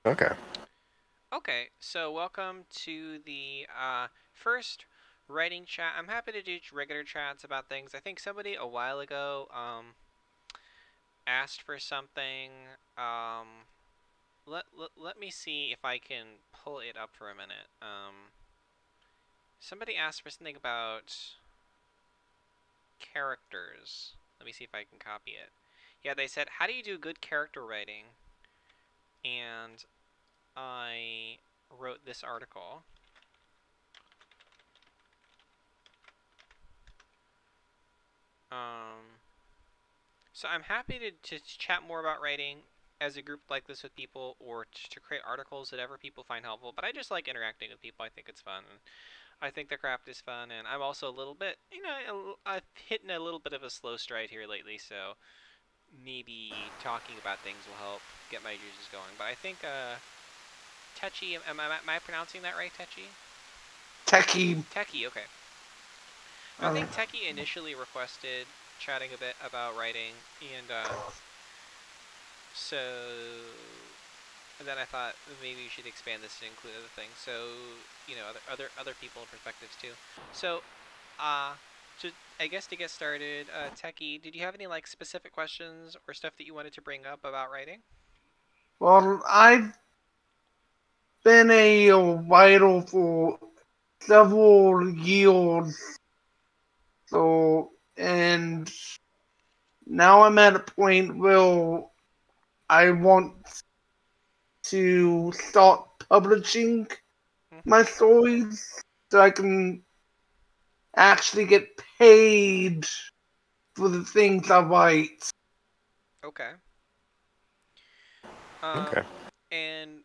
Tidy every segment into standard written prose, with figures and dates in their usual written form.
Okay. Okay, so welcome to the first writing chat. I'm happy to do regular chats about things. I think somebody a while ago asked for something. Um, let me see if I can pull it up for a minute. Somebody asked for something about characters. Let me see if I can copy it. Yeah, they said, "How do you do good character writing?" And I wrote this article. Um, So I'm happy to chat more about writing as a group like this with people, or to create articles that ever people find helpful. But I just like interacting with people. I think it's fun. And I think the craft is fun. And I'm also a little bit, I've hitting a little bit of a slow stride here lately. So maybe talking about things will help get my juices going. But I think Techi, am I pronouncing that right, Techi? Techie. Techie, okay. I Um, think Techie initially requested chatting a bit about writing, and so and then I thought maybe you should expand this to include other things. So other people and perspectives too. So uh, to I guess to get started, Techie, did you have any like specific questions or stuff that you wanted to bring up about writing? well, I've been a writer for several years, so and now I'm at a point where I want to start publishing Mm-hmm. my stories so I can actually get paid for the things I write. Okay. Um, Okay. and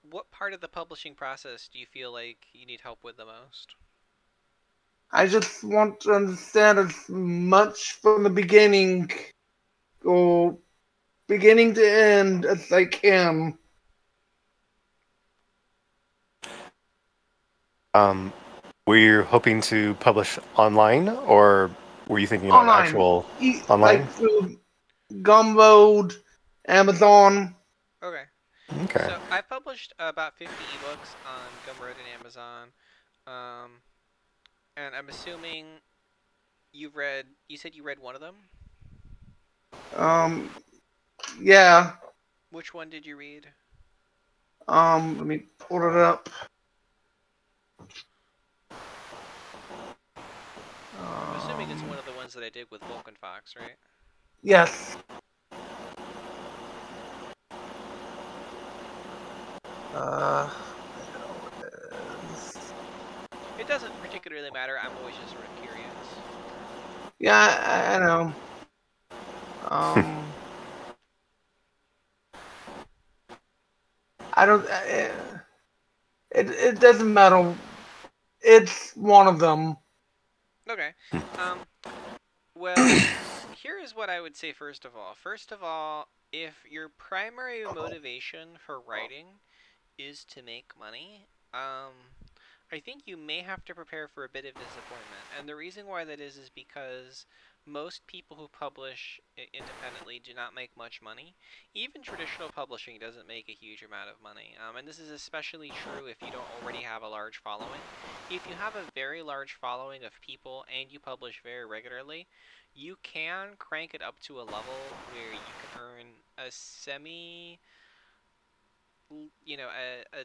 what part of the publishing process do you feel like you need help with the most? I just want to understand as much from the beginning or beginning to end as I can. Um, were you hoping to publish online, or were you thinking about Online. actual Like online? through Gumroad, Amazon. Okay. Okay. So I published about 50 ebooks on Gumroad and Amazon. Um, and I'm assuming you said you read one of them? Um, yeah. Which one did you read? Let me pull it up. I'm assuming it's Um, one of the ones that I did with Vulcan Fox, right? yes. I know it is. It doesn't particularly matter. I'm always just sort of curious. Yeah, I know. Um, I don't. It doesn't matter. It's one of them. Okay. Um, well, here is what I would say first of all. First of all, if your primary motivation for writing is to make money, I think you may have to prepare for a bit of disappointment. And the reason why that is because most people who publish independently do not make much money. Even traditional publishing doesn't make a huge amount of money. And this is especially true if you don't already have a large following. If you have a very large following of people and you publish very regularly, you can crank it up to a level where you can earn a a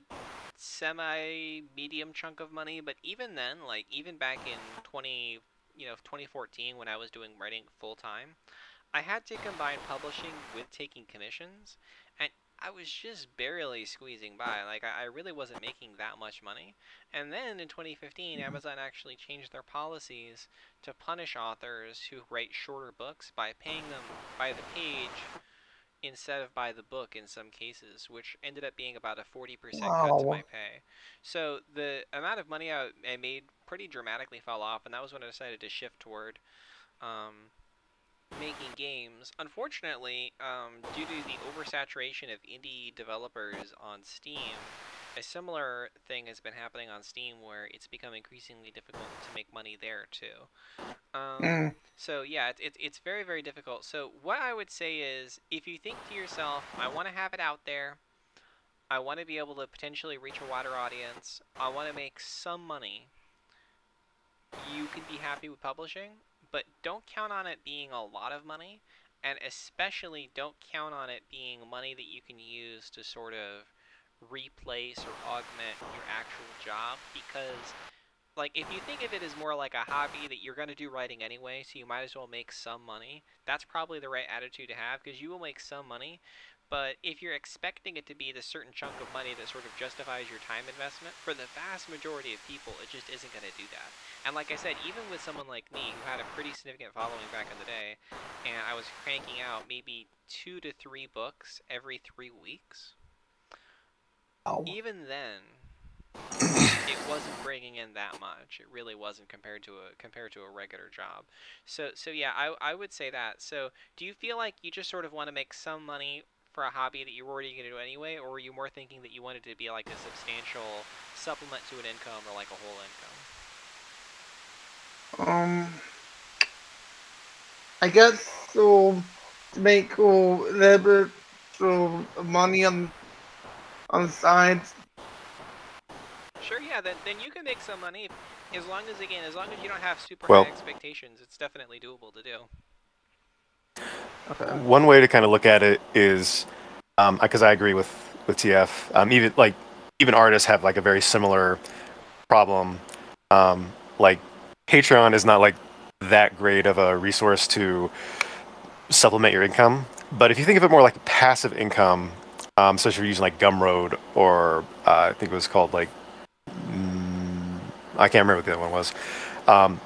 semi medium chunk of money. But even then, like even back in 2014, when I was doing writing full time, I had to combine publishing with taking commissions, and I was just barely squeezing by. Like I really wasn't making that much money. And then in 2015, Amazon actually changed their policies to punish authors who write shorter books by paying them by the page instead of by the book in some cases, which ended up being about a 40% cut to my Wow. pay. So the amount of money I made pretty dramatically fell off, and that was when I decided to shift toward um, making games. Unfortunately, due to the oversaturation of indie developers on Steam, a similar thing has been happening on Steam where it's become increasingly difficult to make money there too. Um, Mm. so yeah, it's very difficult. So what I would say is, if you think to yourself, I want to have it out there, I want to be able to potentially reach a wider audience. I want to make some money. You can be happy with publishing, but don't count on it being a lot of money, and especially don't count on it being money that you can use to sort of replace or augment your actual job, because like if you think of it as more like a hobby that you're going to do writing anyway, so you might as well make some money, that's probably the right attitude to have, because you will make some money. But if you're expecting it to be the certain chunk of money that sort of justifies your time investment, for the vast majority of people, it just isn't going to do that. And like I said, even with someone like me who had a pretty significant following back in the day, and I was cranking out maybe 2 to 3 books every 3 weeks, Oh. even then, it wasn't bringing in that much. It really wasn't compared to a regular job. So yeah, I would say that. So do you feel like you just sort of want to make some money for a hobby that you're already going to do anyway, or were you more thinking that you wanted to be like a substantial supplement to an income or like a whole income? I guess so. To make a little bit of money on the side. Sure, yeah, then you can make some money as long as you don't have super high Well, expectations. It's definitely doable to do. Okay. one way to kind of look at it is, because I agree with TF. Even artists have like a very similar problem. Like Patreon is not like that great of a resource to supplement your income. But if you think of it more like passive income, so if you're using like Gumroad or I think it was called like I can't remember what the other one was. Um,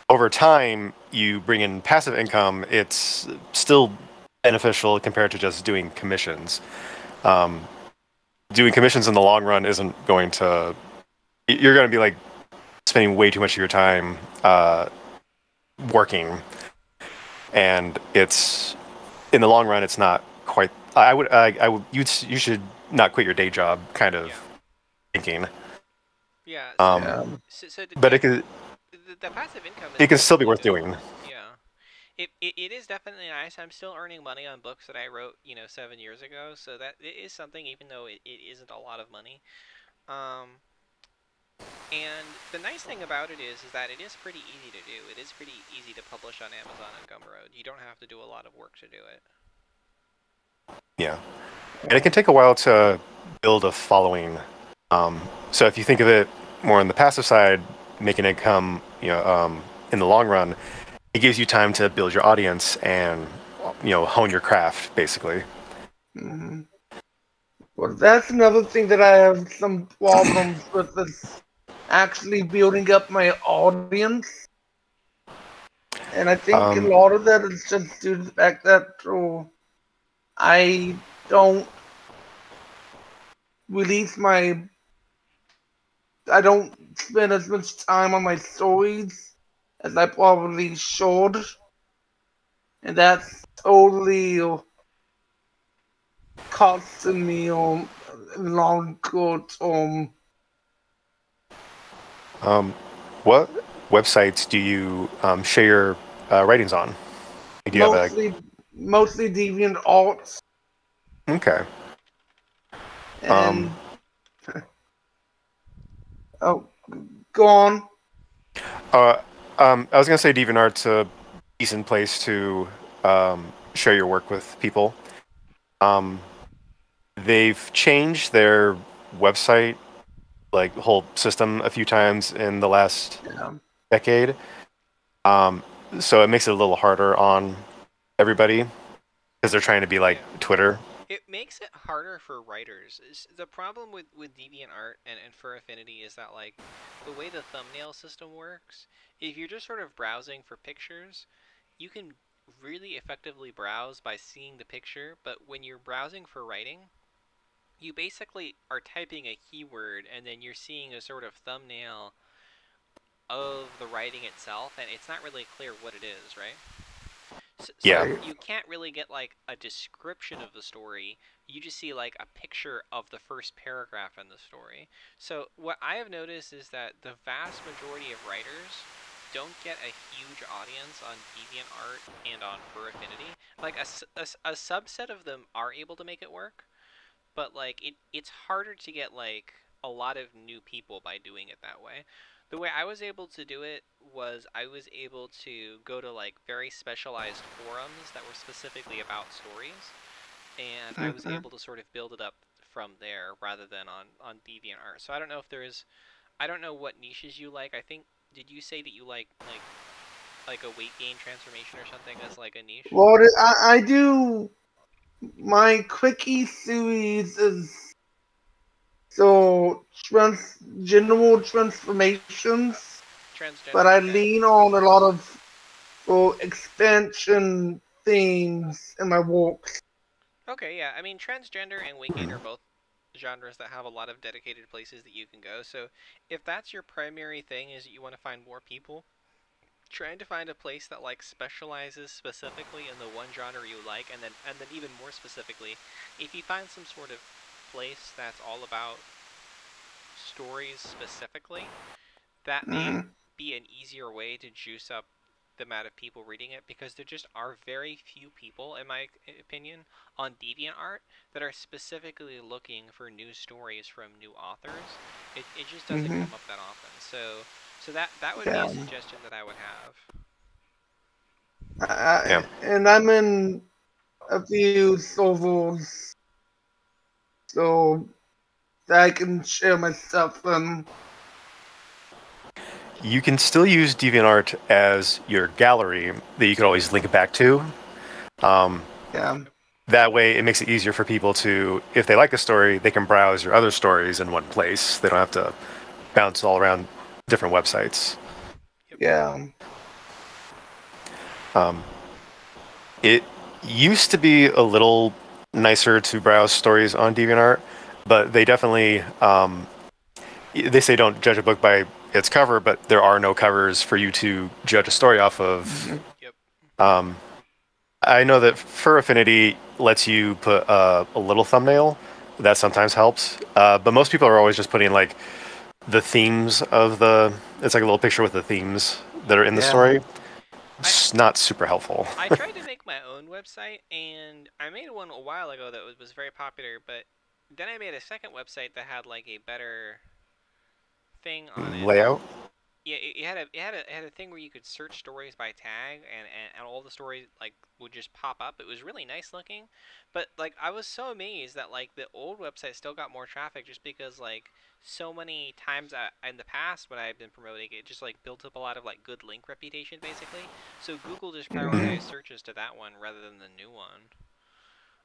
Over time, you bring in passive income. It's still beneficial compared to just doing commissions. Um, Doing commissions in the long run isn't going to. You're going to be like spending way too much of your time working, and it's in the long run, it's not quite. You should not quit your day job. Kind of Yeah. thinking, Yeah. Yeah. but The passive income is it can still be definitely worth doing. doable. Yeah. It is definitely nice. I'm still earning money on books that I wrote, 7 years ago. So that it is something, even though it isn't a lot of money. Um, and the nice thing about it is that it is pretty easy to do. It is pretty easy to publish on Amazon and Gumroad. You don't have to do a lot of work to do it. Yeah, and it can take a while to build a following. So if you think of it more on the passive side, making income, in the long run, it gives you time to build your audience and hone your craft, basically. Mm-hmm. Well, that's another thing that I have some problems with is actually building up my audience. And I think a Um, lot of that is just due to the fact that I don't release my. I don't spend as much time on my stories as I probably should. And that's totally costing me long court what websites do you share your writings on? Do you have a mostly deviant arts okay? Um, and oh, go on. uh, I was gonna say DeviantArt's a decent place to share your work with people. Um, they've changed their website like whole system a few times in the last Yeah. decade. Um, so it makes it a little harder on everybody because they're trying to be like Yeah. Twitter. It makes it harder for writers. The problem with DeviantArt and for Affinity is that, like, the way the thumbnail system works, if you're just sort of browsing for pictures, you can really effectively browse by seeing the picture, but when you're browsing for writing, you basically are typing a keyword and then you're seeing a sort of thumbnail of the writing itself, and it's not really clear what it is, right? So Yeah. Right. you can't really get like a description of the story. You just see like a picture of the first paragraph in the story. So what I have noticed is that the vast majority of writers don't get a huge audience on DeviantArt and on Fur Affinity. Like a subset of them are able to make it work, but like it's harder to get like a lot of new people by doing it that way. The way I was able to do it was I was able to go to like very specialized forums that were specifically about stories, and I was Mm-hmm. able to sort of build it up from there rather than on DeviantArt. So I don't know if there's, I don't know what niches you like. I think, did you say that you like a weight gain transformation or something as like a niche? Well, I do my quickie series is so general transformations, but Transgender. I Okay. lean on a lot of expansion themes in my walks. Okay. Yeah. I mean, transgender and weight gain are both genres that have a lot of dedicated places that you can go. So if that's your primary thing, is that you want to find more people, trying to find a place that like specializes specifically in the one genre you like, and then even more specifically, if you find some sort of place that's all about stories specifically, that may Mm, be an easier way to juice up the amount of people reading it, because there just are very few people, in my opinion, on DeviantArt that are specifically looking for new stories from new authors. It just doesn't hmm come up that often. So that would be Yeah. a suggestion that I would have. Yeah. And I'm in a few servers, so that I can share my stuff. You can still use DeviantArt as your gallery that you could always link it back to. Um, Yeah. that way, it makes it easier for people to, if they like a story, they can browse your other stories in one place. They don't have to bounce all around different websites. Yep. Yeah. Um, it used to be a little nicer to browse stories on DeviantArt, but they definitely they say don't judge a book by its cover, but there are no covers for you to judge a story off of. hmm Yep. Um, I know that Fur Affinity lets you put a little thumbnail. That sometimes helps, but most people are always just putting like the themes of the. It's like a little picture with the themes that are in the Yeah. story. I It's not super helpful. I tried to make my own website, and I made one a while ago that was very popular, but then I made a second website that had like a better thing on it. Layout. Yeah, it had a thing where you could search stories by tag, and all the stories like would just pop up. It was really nice looking, but like I was so amazed that like the old website still got more traffic, just because like so many times in the past when I've been promoting it, just like built up a lot of like good link reputation basically. So Google just hmm prioritized searches to that one rather than the new one.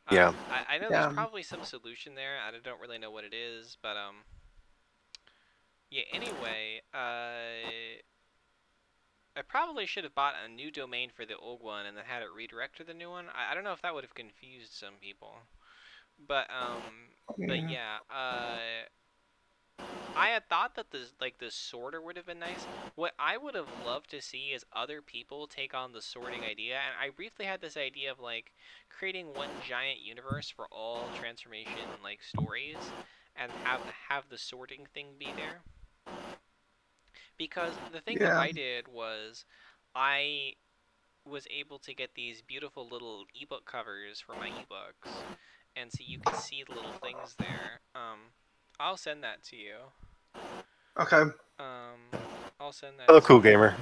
Yeah. I know there's Yeah. probably some solution there. I don't really know what it is, but yeah. Anyway, I probably should have bought a new domain for the old one and then had it redirect to the new one. I don't know if that would have confused some people, but Yeah. yeah, I had thought that the sorter would have been nice. What I would have loved to see is other people take on the sorting idea, and I briefly had this idea of like creating one giant universe for all transformation like stories, and have the sorting thing be there. Because the thing that Yeah. I did was I was able to get these beautiful little ebook covers for my ebooks, and so you could see the little things there. I'll send that to you. Okay. Um, I'll send that Hello, to cool you. gamer.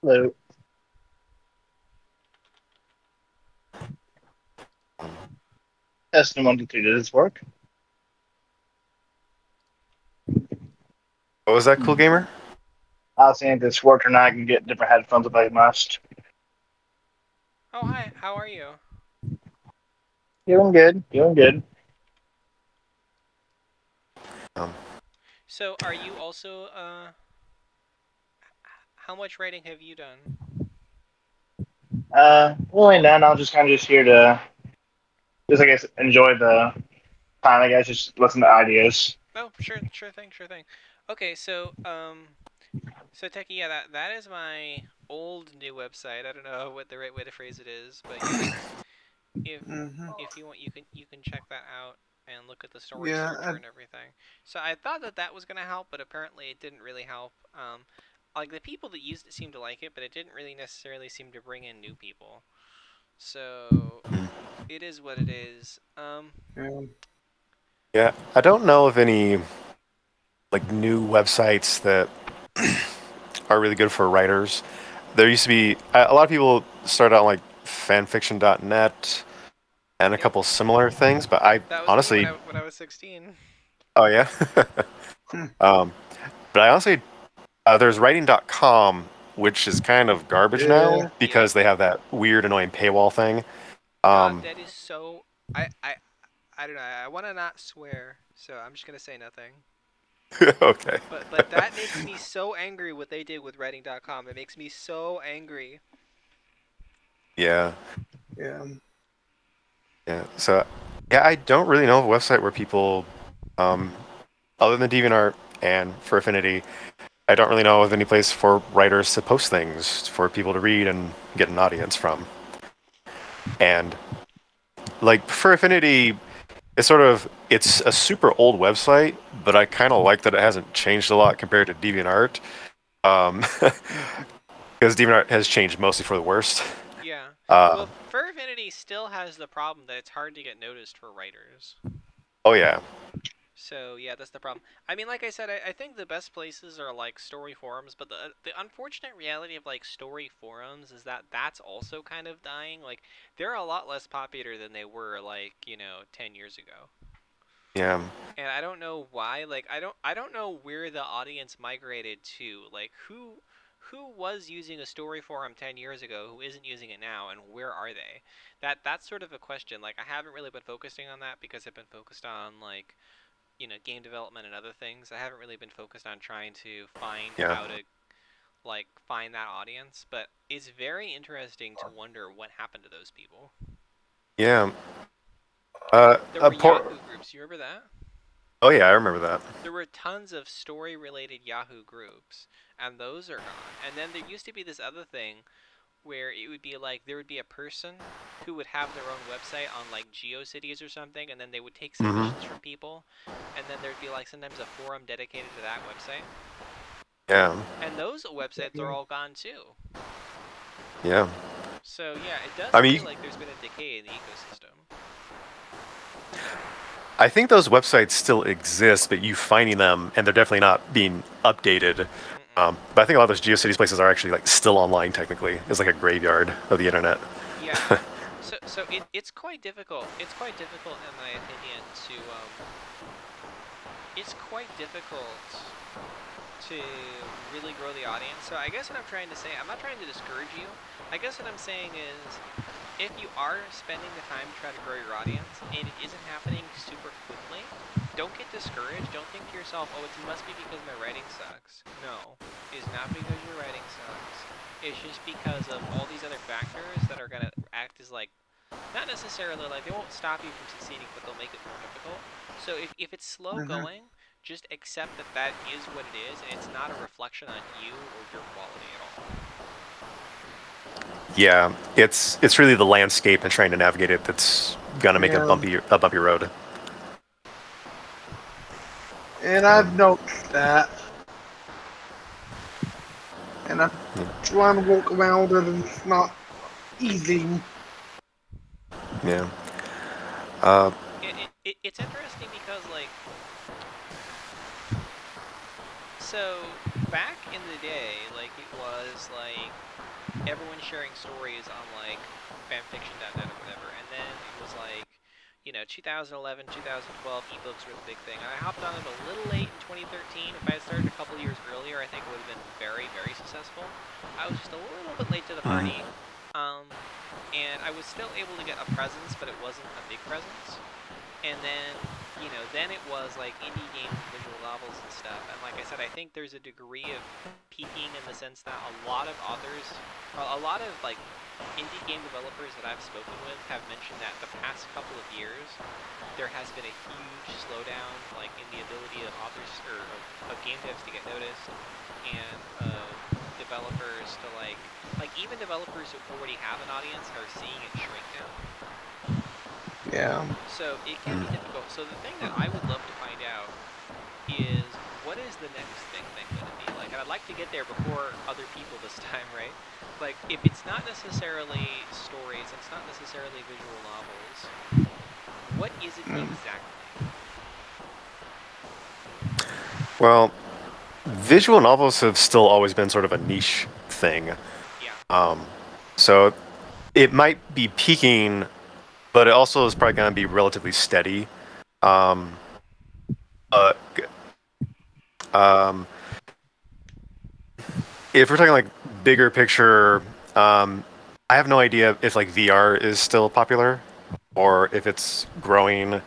Hello. Testing 1, 2, 3. Did this work? What was that, cool gamer? I was seeing if this worked or not. I can get different headphones if I must. Oh, hi. How are you? Doing good. Doing good. Um, So, are you also how much writing have you done? Really none. I was just kind of just here to just I guess enjoy the time. I guess just listen to ideas. Oh, sure thing, sure thing. Okay, so Techie, yeah, that is my old new website. I don't know what the right way to phrase it is, but yeah, if hmm if you want, you can check that out and look at the story Yeah. searcher and everything. So I thought that that was gonna help, but apparently it didn't really help. Like the people that used it seemed to like it, but it didn't really necessarily seem to bring in new people. So it is what it is. Yeah. Yeah, I don't know of any like new websites that are really good for writers. There used to be a lot of people started out like fanfiction.net and a Yep. couple similar things, but I That was me honestly, when I was 16. oh yeah, Hmm. um, but I honestly, there's writing.com, which is kind of garbage Yeah. now because they have that weird, annoying paywall thing. God, Um, that is so. I don't know. I want to not swear, so I'm just gonna say nothing. okay, But that makes me so angry what they did with Writing.com. It makes me so angry. yeah, Yeah. yeah. So, yeah, I don't really know of a website where people, um, other than DeviantArt and for Affinity, I don't really know of any place for writers to post things for people to read and get an audience from. And like for Affinity, it's a super old website, but I kind of like that it hasn't changed a lot compared to DeviantArt. Because DeviantArt has changed mostly for the worst. Yeah. Uh, Well, Fur Affinity still has the problem that it's hard to get noticed for writers. oh yeah, So yeah, that's the problem. I mean, like I said, I think the best places are like story forums, but the unfortunate reality of like story forums is that that's also kind of dying. Like they're a lot less popular than they were like 10 years ago. yeah, And I don't know why. Like I don't know where the audience migrated to. Like who was using a story forum 10 years ago who isn't using it now, and where are they? That's sort of a question. Like I haven't really been focusing on that because I've been focused on like game development and other things. I haven't really been focused on trying to find yeah, how to like find that audience, but it's very interesting to wonder what happened to those people. yeah. There A were poor. Yahoo groups. You remember that? Oh yeah, I remember that. There were tons of story-related Yahoo groups, and those are gone. And then there used to be this other thing where it would be like there would be a person who would have their own website on like GeoCities or something, and then they would take Hmm. submissions from people, and then there'd be like sometimes a forum dedicated to that website. Yeah, And those websites are all gone too. yeah. So yeah, it does I mean, feel like there's been a decay in the ecosystem. I think those websites still exist, but you finding them and they're definitely not being updated. Mm-mm. But I think a lot of those GeoCities places are actually like still online technically. It's like a graveyard of the internet. Yeah. So it's quite difficult. It's quite difficult in my opinion to it's quite difficult to really grow the audience. So I guess what I'm trying to say, I'm not trying to discourage you. I guess what I'm saying is if you are spending the time to try to grow your audience and it isn't happening super quickly, don't get discouraged. Don't think to yourself, oh, it must be because my writing sucks. No, it's not because your writing sucks. It's just because of all these other factors that are going to act as like, not necessarily like they won't stop you from succeeding, but they'll make it more difficult. So if it's slow Mhm. going, just accept that that is what it is, and it's not a reflection on you or your quality at all. Yeah, it's really the landscape and trying to navigate it that's gonna make Yeah. a bumpy road. And I've noticed that. And I'm trying to walk around it, and it's not easy. Yeah. Uh, It's interesting because like so back in the day, like it was like everyone sharing stories on like fanfiction.net or whatever, and then it was like 2011, 2012 ebooks were the big thing. And I hopped on it a little late in 2013. If I had started a couple years earlier, I think it would have been very, very successful. I was just a little bit late to the mm, party, and I was still able to get a presence, but it wasn't a big presence. And then, then it was like indie games and visual novels and stuff. And like I said, I think there's a degree of peaking in the sense that a lot of authors, a lot of like indie game developers that I've spoken with have mentioned that the past couple of years, there has been a huge slowdown, like in the ability of authors or of game devs to get noticed, and of developers to like even developers who already have an audience are seeing it shrink down. Yeah. So it can mm. be difficult. So the thing that I would love to find out is what is the next thing going to be like? And I'd like to get there before other people this time, right? Like if it's not necessarily stories, it's not necessarily visual novels. What is it Mm. exactly? Well, visual novels have still always been sort of a niche thing. Yeah. So it might be peaking, but it also is probably going to be relatively steady. Um, uh, um, if we're talking like bigger picture, I have no idea if like VR is still popular or if it's growing,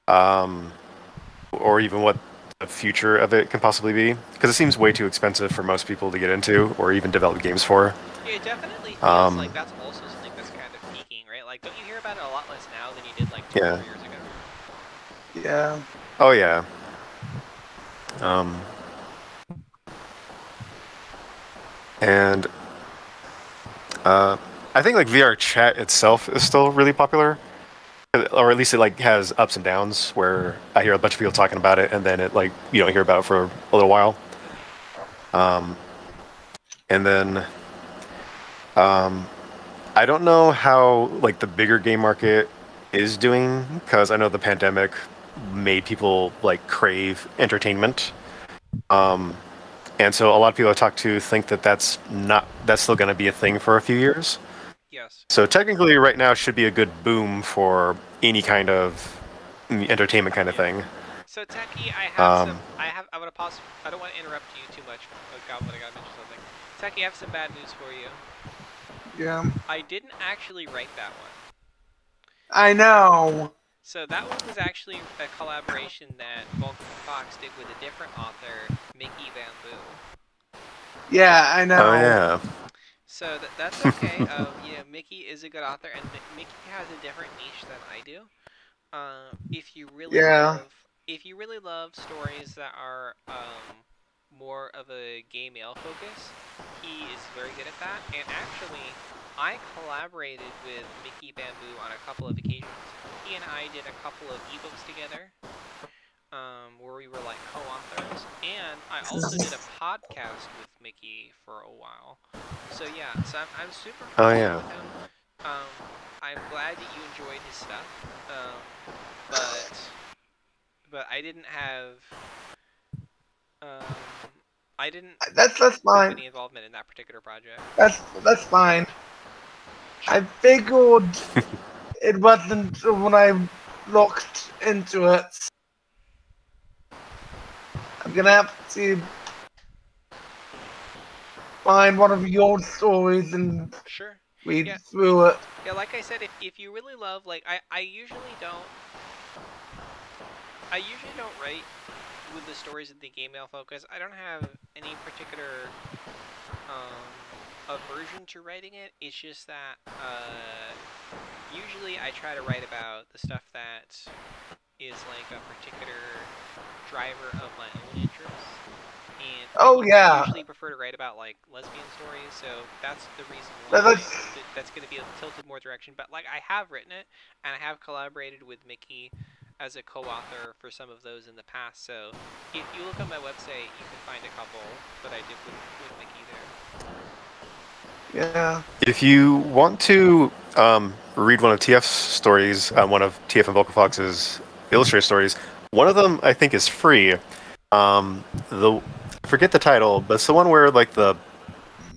or even what the future of it can possibly be. Because it seems way too expensive for most people to get into or even develop games for. Yeah, it definitely feels like that's also something that's kind of peaking, right? Like, don't you hear about it a lot less now than you did like 2 or 3 years ago? Yeah. Oh yeah. And I think like VR chat itself is still really popular, or at least it like has ups and downs where I hear a bunch of people talking about it and then it like you don't hear about it for a little while. And then I don't know how like the bigger game market is doing because I know the pandemic made people like crave entertainment. And so a lot of people I talk to think that that's still going to be a thing for a few years. Yes. So technically, right now should be a good boom for any kind of entertainment kind of thing. So Techie, I want to pause. I don't want to interrupt you too much. Oh God, but I gotta mention something. Techie, I have some bad news for you. Yeah. I didn't actually write that one. I know. So that one was actually a collaboration that Vulcan Fox did with a different author, Mickey Bamboo. Yeah, I know. Oh yeah. So that's okay. You know, Mickey is a good author, and Mickey has a different niche than I do. If you really love stories that are more of a gay male focus, he is very good at that. And actually, I collaborated with Mickey Bamboo on a couple of occasions. He and I did a couple of ebooks together, where we were like co-authors, and I also did a podcast with Mickey for a while. So yeah, so I'm super familiar with him. I'm glad that you enjoyed his stuff, but I didn't have That's have fine. any involvement in that particular project. That's fine. I figured it wasn't when I looked into it. I'm gonna have to find one of your stories and Sure. read through it. Yeah, like I said, if you really love, like, I usually don't write with the stories of the gay male focus. I don't have any particular aversion to writing it. It's just that usually I try to write about the stuff that is like a particular driver of my own interests. And I usually prefer to write about like lesbian stories, so that's the reason why that's going to be tilted more direction. But like I have written it, and I have collaborated with Mickey as a co-author for some of those in the past. So if you look on my website, you can find a couple that I did with Mickey there. Yeah. If you want to read one of TF's stories, one of TF and Vulcan Fox's illustrated stories, one of them I think is free. I forget the title, but it's the one where like the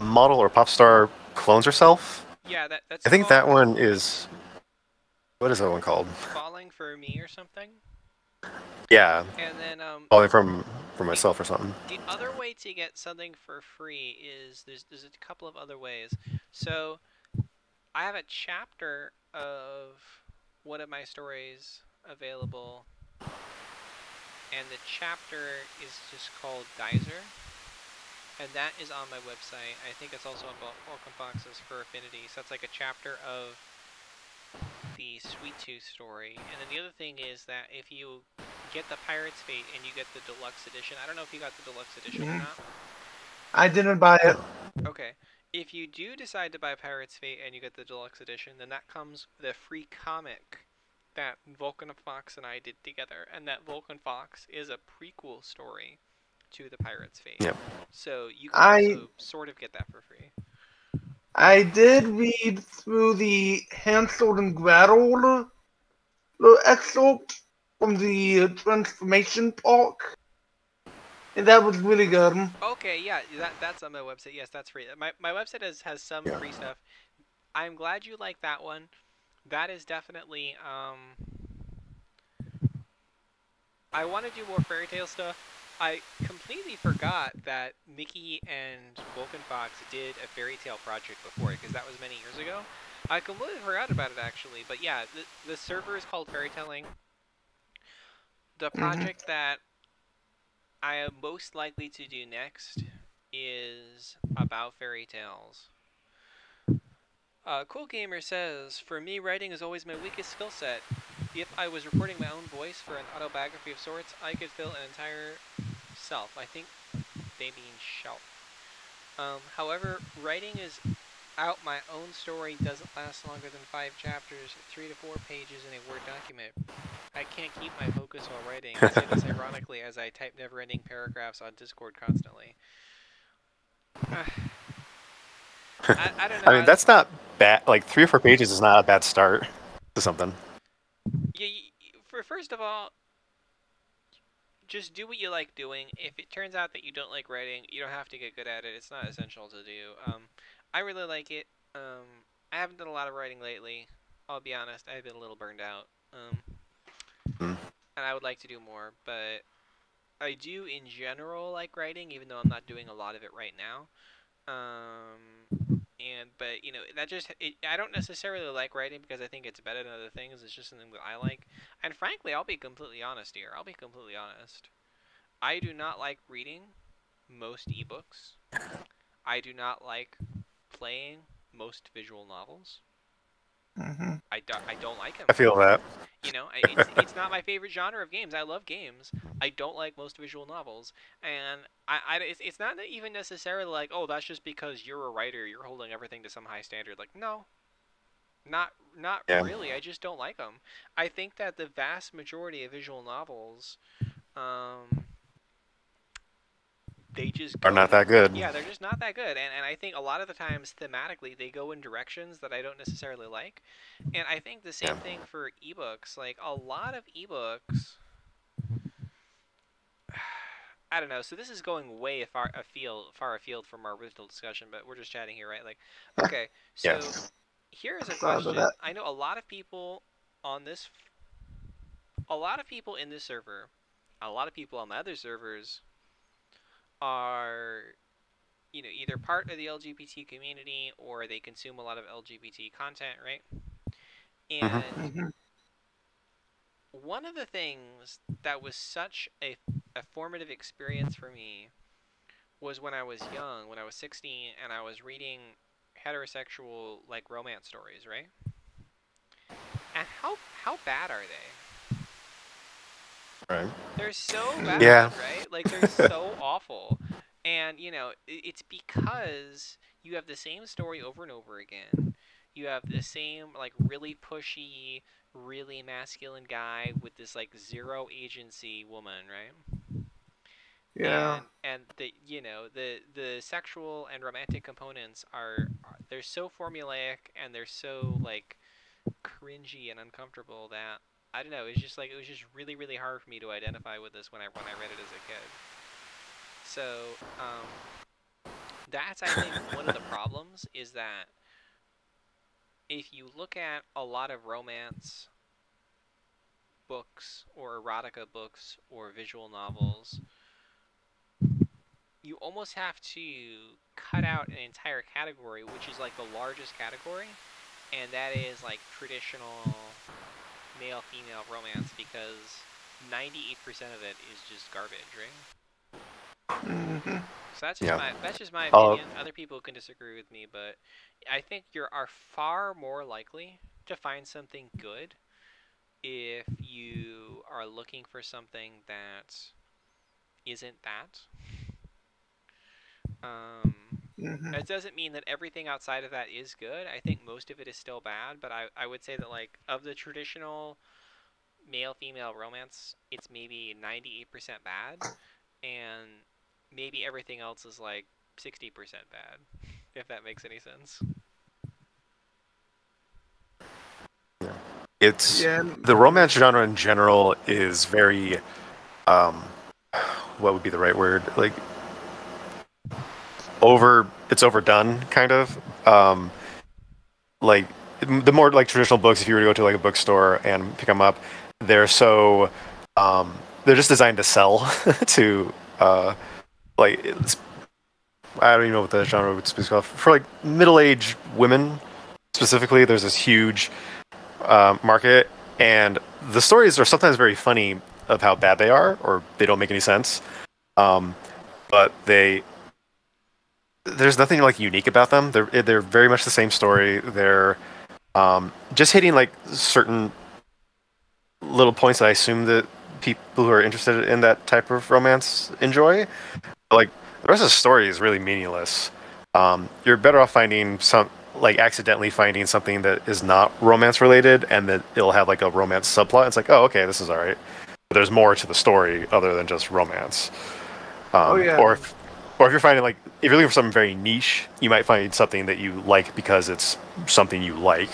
model or pop star clones herself. Yeah, that's. I think that one is. What is that one called? Falling for Me or something. Yeah. And then falling for myself or something. The other way to get something for free is there's a couple of other ways. So I have a chapter of one of my stories available, and the chapter is just called Geyser, and that is on my website. I think it's also on Vulcan Fox's for Affinity. So that's like a chapter of the Sweet Tooth story. And then the other thing is that if you get the Pirate's Fate and you get the deluxe edition, I don't know if you got the deluxe edition or not. I didn't buy it. Okay. If you do decide to buy Pirate's Fate and you get the deluxe edition, then that comes with a free comic that Vulcan Fox and I did together. And that Vulcan Fox is a prequel story to the Pirate's Fate. Yep. So you can also sort of get that for free. I did read through the Hansel and Gretel excerpt from the Transformation Park. and that was really good. Okay, yeah, that's on my website. Yes, that's free. My website has some free stuff. I'm glad you like that one. That is definitely I want to do more fairy tale stuff. I completely forgot that Mickey and Vulcan Fox did a fairy tale project before, because that was many years ago. I completely forgot about it, actually. But yeah, the server is called Fairy Telling. The project that I am most likely to do next is about fairy tales. Cool Gamer says, for me, writing is always my weakest skill set. If I was recording my own voice for an autobiography of sorts, I could fill an entire self. I think they mean shelf. However, writing is out my own story doesn't last longer than 5 chapters, 3 to 4 pages in a Word document. I can't keep my focus while writing. I say this ironically as I type never-ending paragraphs on Discord constantly. I don't know. I mean, that's not bad. Like 3 or 4 pages is not a bad start to something. Yeah, first of all, just do what you like doing. If it turns out that you don't like writing, you don't have to get good at it. It's not essential to do. I really like it. I haven't done a lot of writing lately. I'll be honest. I've been a little burned out. And I would like to do more, but I do in general like writing, even though I'm not doing a lot of it right now. But you know, I don't necessarily like writing because I think it's better than other things. It's just something that I like. And frankly, I'll be completely honest here. I'll be completely honest. I do not like reading most ebooks. I do not like playing most visual novels. I don't like them. I feel that. You know, it's not my favorite genre of games. I love games. I don't like most visual novels, and it's not even necessarily like, oh, that's just because you're a writer, you're holding everything to some high standard. Like, no, not really. I just don't like them. I think that the vast majority of visual novels, they just are not that good. Yeah, they're just not that good. And I think a lot of the times, thematically, they go in directions that I don't necessarily like. And I think the same thing for ebooks. Like, a lot of ebooks... I don't know. So this is going way far afield from our original discussion, but we're just chatting here, right? Like, okay, so here's a question. I know a lot of people on this... A lot of people in this server, a lot of people on the other servers are, you know, either part of the LGBT community or they consume a lot of LGBT content, right? And one of the things that was such a formative experience for me was when I was young, when I was 16, and I was reading heterosexual, like, romance stories, right? And how bad are they? Right. They're so bad, right? Like, they're so awful. And, you know, it's because you have the same story over and over again. You have the same, like, really pushy, really masculine guy with this, like, zero agency woman, right? Yeah. And the, you know, the sexual and romantic components are they're so formulaic and they're so, like, cringy and uncomfortable that I don't know, it was just really, really hard for me to identify with this when I read it as a kid. So, that's, I think, one of the problems, is that if you look at a lot of romance books or erotica books or visual novels, you almost have to cut out an entire category, which is like the largest category, and that is like traditional male-female romance, because 98% of it is just garbage, right? So that's just my opinion. Other people can disagree with me, but I think you are far more likely to find something good if you are looking for something that isn't that. It doesn't mean that everything outside of that is good. I think most of it is still bad, but I would say that, like, of the traditional male-female romance, it's maybe 98% bad, and maybe everything else is like 60% bad, if that makes any sense. It's the romance genre in general is very what would be the right word? Like it's overdone, kind of. Like the more like traditional books, if you were to go to like a bookstore and pick them up, they're so they're just designed to sell to like I don't even know what the genre would be called for like middle-aged women specifically. There's this huge market, and the stories are sometimes very funny of how bad they are, or they don't make any sense. But there's nothing like unique about them. They're very much the same story. They're just hitting like certain little points that I assume that people who are interested in that type of romance enjoy. Like the rest of the story is really meaningless. You're better off finding accidentally finding something that is not romance related, and that it'll have like a romance subplot. It's like, oh, okay, this is all right. But there's more to the story other than just romance. Oh yeah. Or if you're finding like if you're looking for something very niche, you might find something that you like because it's something you like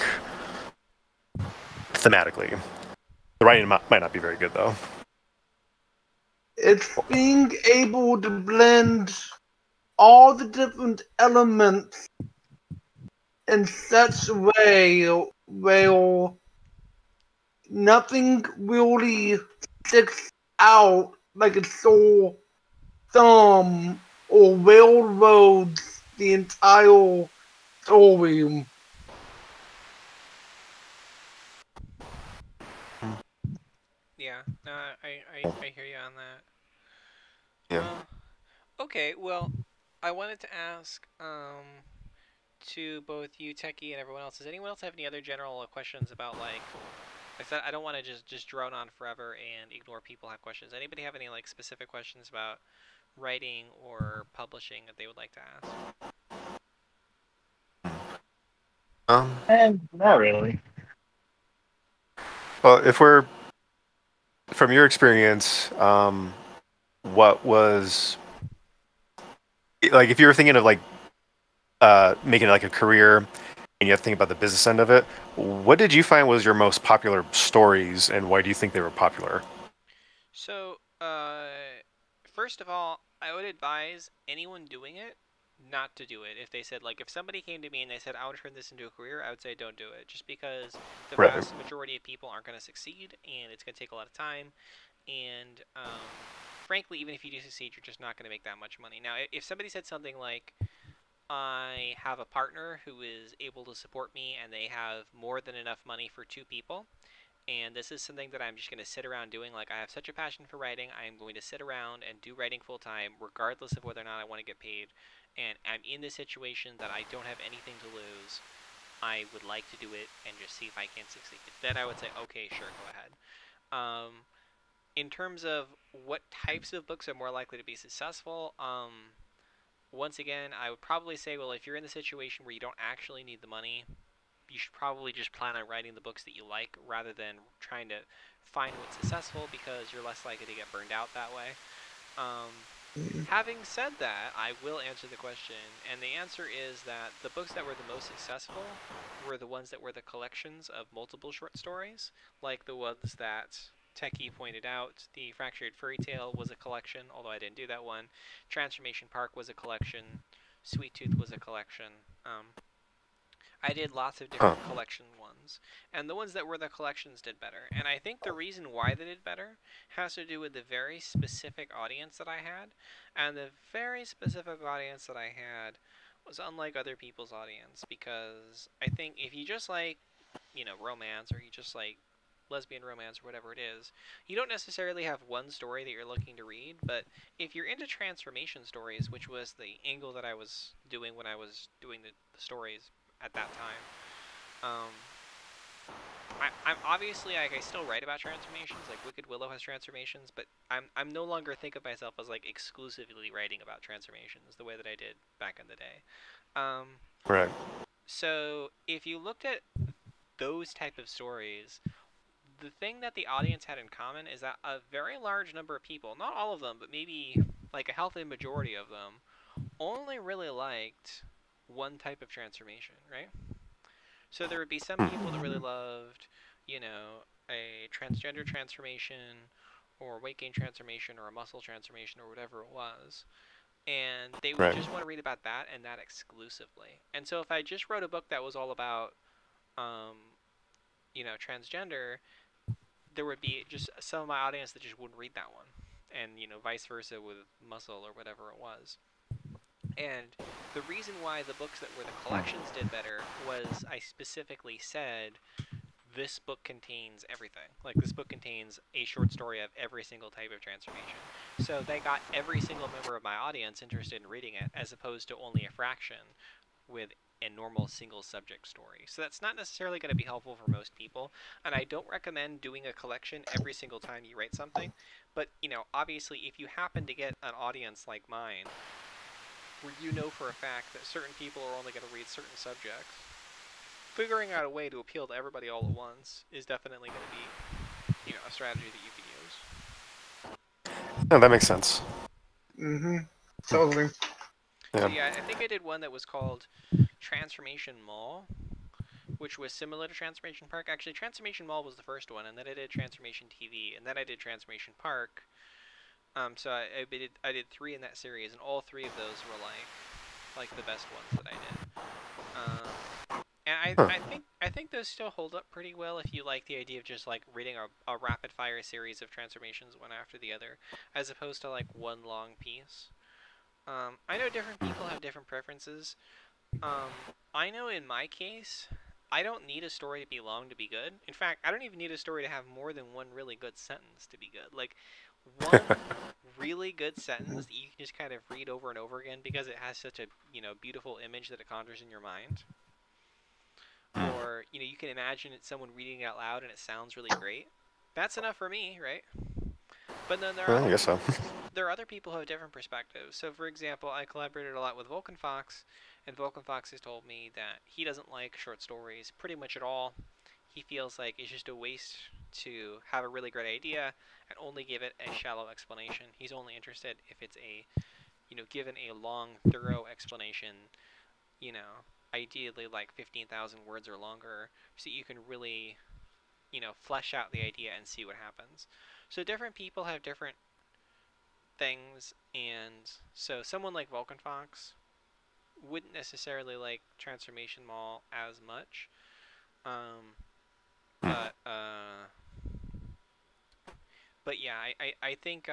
thematically. The writing might not be very good though. It's being able to blend all the different elements in such a way where nothing really sticks out like a sore thumb or railroads the entire story. Yeah, no, I hear you on that. Yeah. Okay, well, I wanted to ask to both you, Techie, and everyone else. Does anyone else have any other general questions about like I said, I don't want to just drone on forever and ignore people have questions. Anybody have any like specific questions about writing or publishing that they would like to ask? And not really. Well, if we're from your experience, what was like if you were thinking of like making it like a career and you have to think about the business end of it, what did you find was your most popular stories and why do you think they were popular? So, first of all, I would advise anyone doing it not to do it. If they said, like, if somebody came to me and they said, I would turn this into a career, I would say don't do it. Just because the Right. vast majority of people aren't going to succeed and it's going to take a lot of time. And frankly, even if you do succeed, you're just not going to make that much money. Now, if somebody said something like, I have a partner who is able to support me and they have more than enough money for two people, and this is something that I'm just going to sit around doing. Like, I have such a passion for writing, I am going to sit around and do writing full time, regardless of whether or not I want to get paid. And I'm in this situation that I don't have anything to lose. I would like to do it and just see if I can succeed. Then I would say, okay, sure, go ahead. In terms of what types of books are more likely to be successful, once again, I would probably say, well, if you're in the situation where you don't actually need the money, you should probably just plan on writing the books that you like rather than trying to find what's successful, because you're less likely to get burned out that way. Having said that, I will answer the question, and the answer is that the books that were the most successful were the ones that were the collections of multiple short stories, like the ones that Techie pointed out. The Fractured Fairy Tale was a collection, although I didn't do that one. Transformation Park was a collection. Sweet Tooth was a collection. I did lots of different collection ones, and the ones that were the collections did better. And I think the reason why they did better has to do with the very specific audience that I had, and the very specific audience that I had was unlike other people's audience, because I think if you just like, romance, or you just like lesbian romance or whatever it is, you don't necessarily have one story that you're looking to read. But if you're into transformation stories, which was the angle that I was doing when I was doing the stories at that time, I'm obviously, like, I still write about transformations. Like, Wicked Willow has transformations, but I'm no longer think of myself as like exclusively writing about transformations the way that I did back in the day. Right. So if you looked at those type of stories, the thing that the audience had in common is that a very large number of people, not all of them, but maybe like a healthy majority of them, only really liked one type of transformation, right? So there would be some people that really loved, a transgender transformation, or weight gain transformation or a muscle transformation or whatever it was. And they would Right. just want to read about that and that exclusively. And so if I just wrote a book that was all about, you know, transgender, there would be just some of my audience that just wouldn't read that one. And, you know, vice versa with muscle or whatever it was. And the reason why the books that were the collections did better was I specifically said, this book contains everything. Like, this book contains a short story of every single type of transformation. So they got every single member of my audience interested in reading it, as opposed to only a fraction with a normal single subject story. So that's not necessarily going to be helpful for most people. And I don't recommend doing a collection every single time you write something. But, you know, obviously, if you happen to get an audience like mine, where you know for a fact that certain people are only going to read certain subjects, figuring out a way to appeal to everybody all at once is definitely going to be, you know, a strategy that you can use. No, that makes sense. Totally. Yeah. So yeah, I think I did one that was called Transformation Mall, which was similar to Transformation Park. Actually, Transformation Mall was the first one, and then I did Transformation TV, and then I did Transformation Park. So I did 3 in that series, and all 3 of those were like the best ones that I did. And I think those still hold up pretty well if you like the idea of just like reading a rapid fire series of transformations one after the other, as opposed to like one long piece. I know different people have different preferences. I know in my case, I don't need a story to be long to be good. In fact, I don't even need a story to have more than one really good sentence to be good. Like, one really good sentence that you can just kind of read over and over again because it has such a, you know, beautiful image that it conjures in your mind. Or, you know, you can imagine it someone reading it out loud and it sounds really great. That's enough for me, right? But then I guess so. there are other people who have different perspectives. So, for example, I collaborated a lot with Vulcan Fox, and Vulcan Fox has told me that he doesn't like short stories pretty much at all. He feels like it's just a waste to have a really great idea and only give it a shallow explanation. He's only interested if it's a, you know, given a long, thorough explanation, you know, ideally like 15,000 words or longer, so you can really, you know, flesh out the idea and see what happens. So different people have different things, and so someone like Vulcan Fox wouldn't necessarily like Transformation Mall as much. But yeah, I think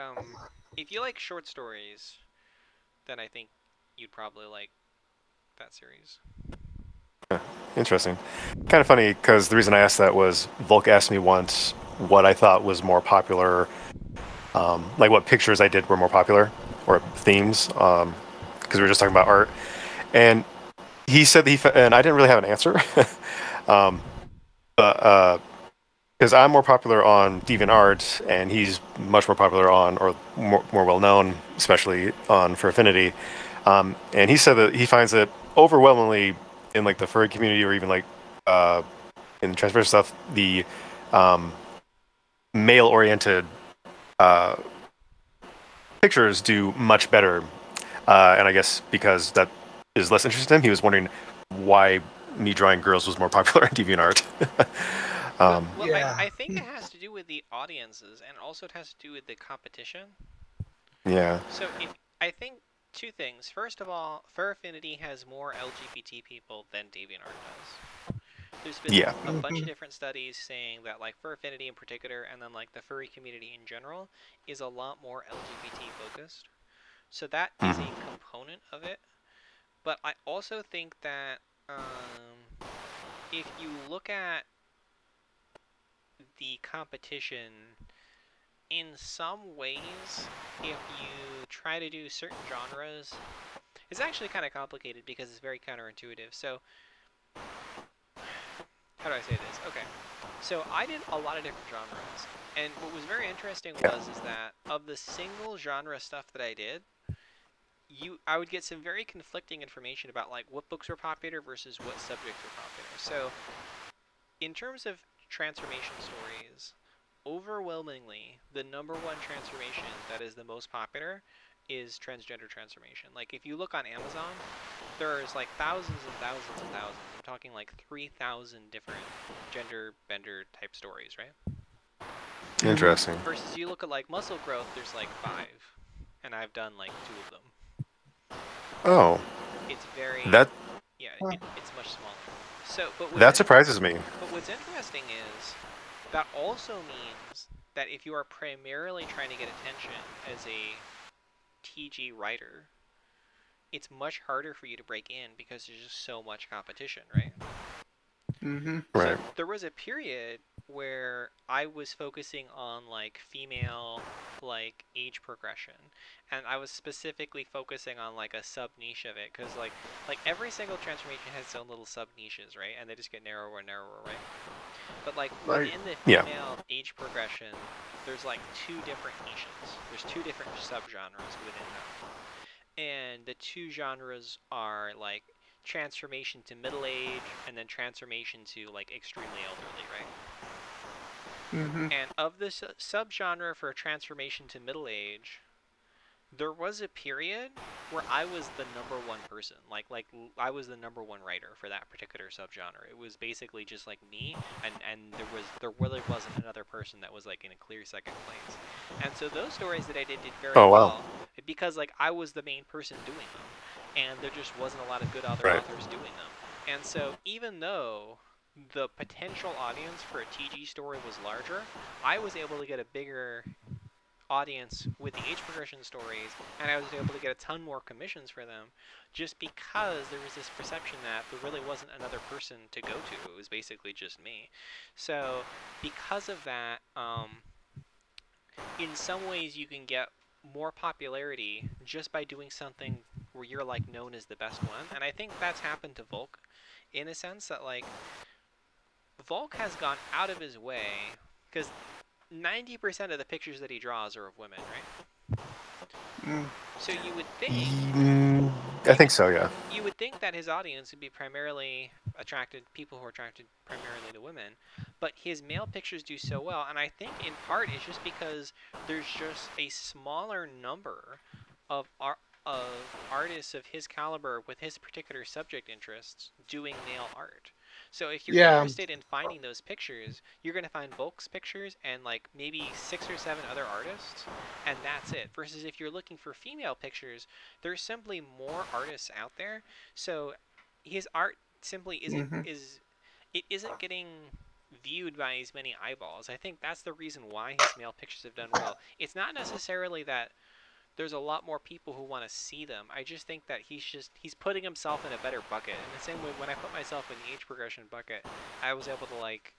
if you like short stories, then I think you'd probably like that series. Interesting. Kind of funny because the reason I asked that was Volk asked me once what I thought was more popular, like what pictures I did were more popular or themes, because we were just talking about art, and he said and I didn't really have an answer, but because I'm more popular on DeviantArt and he's much more popular on, or more well known, especially on for Affinity, and he said that he finds it overwhelmingly in like the furry community or even like in transfer stuff, the male-oriented pictures do much better, and I guess because that is less interesting to him, he was wondering why me drawing girls was more popular in DeviantArt. Well, Yeah. I think it has to do with the audiences, and also it has to do with the competition. Yeah. So I think 2 things. First of all, Fur Affinity has more LGBT people than DeviantArt does. There's been a bunch of different studies saying that like Fur Affinity in particular, and then like the furry community in general, is a lot more LGBT focused. So that is a component of it. But I also think that if you look at the competition, in some ways, if you try to do certain genres, it's actually kind of complicated because it's very counterintuitive. So, how do I say this? Okay, so I did a lot of different genres, and what was very interesting is that of the single genre stuff that I did, I would get some very conflicting information about like what books were popular versus what subjects were popular. So, in terms of transformation stories, overwhelmingly, the #1 transformation that is the most popular is transgender transformation. Like, if you look on Amazon, there's like thousands and thousands and thousands. I'm talking like 3,000 different gender bender type stories, right? Interesting. Versus you look at like muscle growth, there's like 5, and I've done like 2 of them. Oh, It's very that it's much smaller. So, that surprises me. But what's interesting is that also means that if you are primarily trying to get attention as a TG writer, it's much harder for you to break in because there's just so much competition, right? Mm-hmm. Right. So there was a period where I was focusing on like female like age progression, and I was specifically focusing on like a sub niche of it because like every single transformation has its own little sub niches, right? And they just get narrower and narrower, right? But like Right. within the Yeah. female age progression, there's like 2 different niches. There's 2 different subgenres within them. And the 2 genres are like transformation to middle age and then transformation to like extremely elderly, right? Mm-hmm. And of this subgenre for transformation to middle age, there was a period where I was the #1 person. Like I was the #1 writer for that particular subgenre. It was basically just like me, and there really wasn't another person that was like in a clear second place. And so those stories that I did very Oh, wow. well because like I was the main person doing them, and there just wasn't a lot of good other Right. authors doing them. And so even though the potential audience for a TG story was larger, I was able to get a bigger audience with the age progression stories, and I was able to get a ton more commissions for them just because there was this perception that there really wasn't another person to go to. It was basically just me. So because of that, in some ways you can get more popularity just by doing something where you're like known as the best one. And I think that's happened to Volk in a sense that like Volk has gone out of his way because 90% of the pictures that he draws are of women, right? Mm. So you would think I think so. Yeah. you would think that his audience would be primarily people who are attracted primarily to women, but his male pictures do so well, and I think in part it's just because there's just a smaller number of artists of his caliber with his particular subject interests doing male art. So if you're Yeah. interested in finding those pictures, you're going to find Volk's pictures and like maybe 6 or 7 other artists, and that's it. Versus if you're looking for female pictures, there's simply more artists out there. So his art simply isn't getting viewed by as many eyeballs. I think that's the reason why his male pictures have done well. It's not necessarily that there's a lot more people who want to see them. I just think that he's putting himself in a better bucket. In the same way when I put myself in the age progression bucket, I was able to like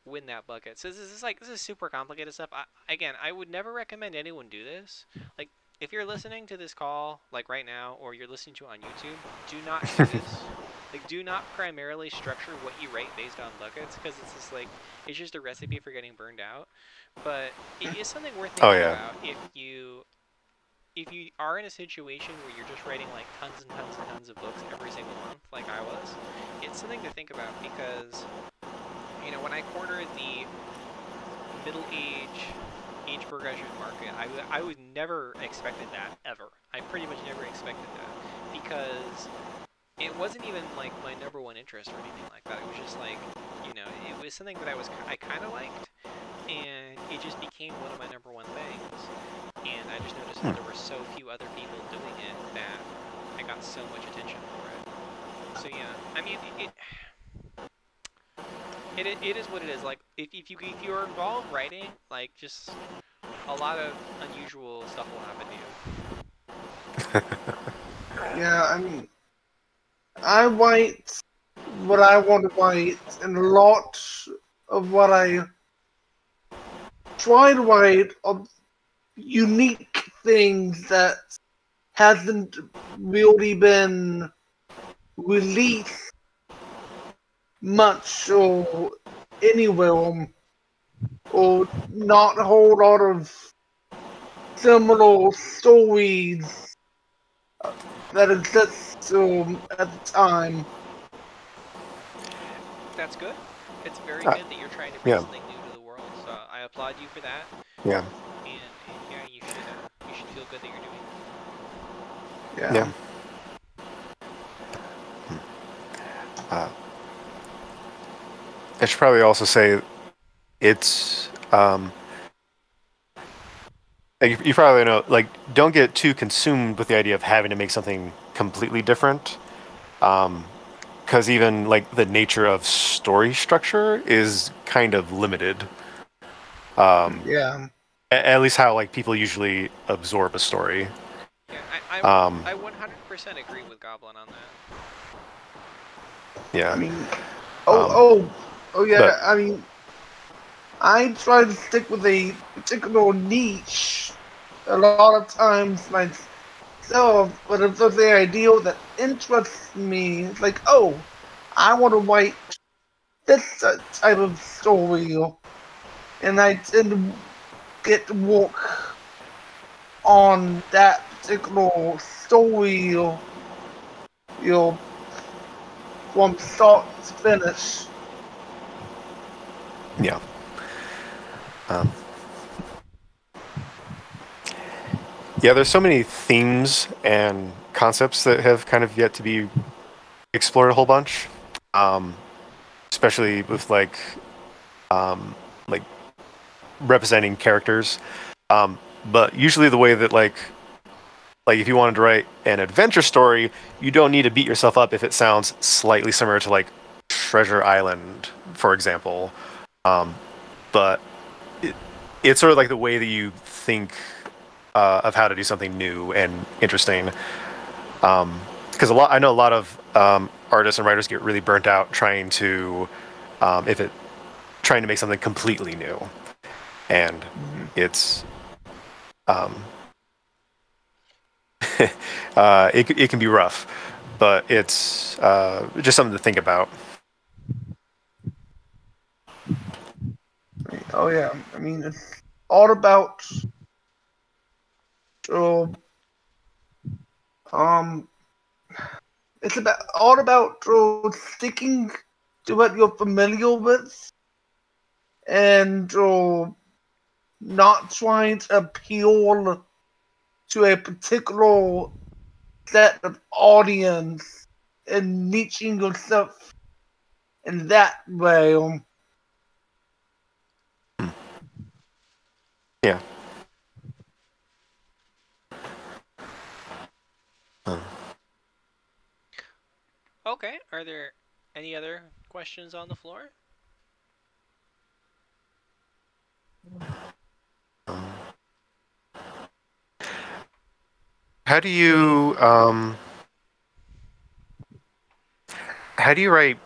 win that bucket. So this is super complicated stuff. I would never recommend anyone do this. Like if you're listening to this call like right now or you're listening to it on YouTube, do not do this. Like do not primarily structure what you rate based on buckets because it's just like it's just a recipe for getting burned out. But it is something worth thinking about if you are in a situation where you're just writing like tons and tons and tons of books every single month, like I was, it's something to think about because, you know, when I cornered the middle age progression market, I would never expected that ever. I pretty much never expected that because it wasn't even like my #1 interest or anything like that. It was just like, you know, it was something that I kind of liked, and it just became one of my #1 things. And I just noticed that there were so few other people doing it that I got so much attention for it. So yeah, I mean, it is what it is. Like if you're involved writing, like just a lot of unusual stuff will happen to you. Yeah, I mean, I write what I want to write, and a lot of what I try to write are unique things that hasn't really been released much or anywhere, or not a whole lot of similar stories that exist at the time. That's good. It's very good that you're trying to bring something new to the world. So I applaud you for that. Yeah. And yeah, you should feel good that you're doing it. Yeah. I should probably also say it's you probably know, like, don't get too consumed with the idea of having to make something completely different. Because even like the nature of story structure is kind of limited. Yeah. At least how like people usually absorb a story. Yeah, I 100% agree with Goblin on that. Yeah. I mean, Um, yeah. but I mean, I try to stick with a particular niche a lot of times myself, but if there's an idea that interests me, it's like, oh, I want to write this type of story, and I tend to get to work on that particular story, from start to finish. yeah. Um, yeah, there's so many themes and concepts that have kind of yet to be explored a whole bunch. Um, Especially with like representing characters. But usually the way that like if you wanted to write an adventure story, you don't need to beat yourself up if it sounds slightly similar to like Treasure Island, for example. But it, it's sort of like the way that you think of how to do something new and interesting. Because I know a lot of artists and writers get really burnt out trying to if it trying to make something completely new, and it's um, it can be rough, but it's just something to think about. Oh yeah, I mean it's all about uh, um it's about all about sticking to what you're familiar with and not trying to appeal to a particular set of audience and niching yourself in that way. Yeah. Uh, Okay, are there any other questions on the floor? how do you how do you write?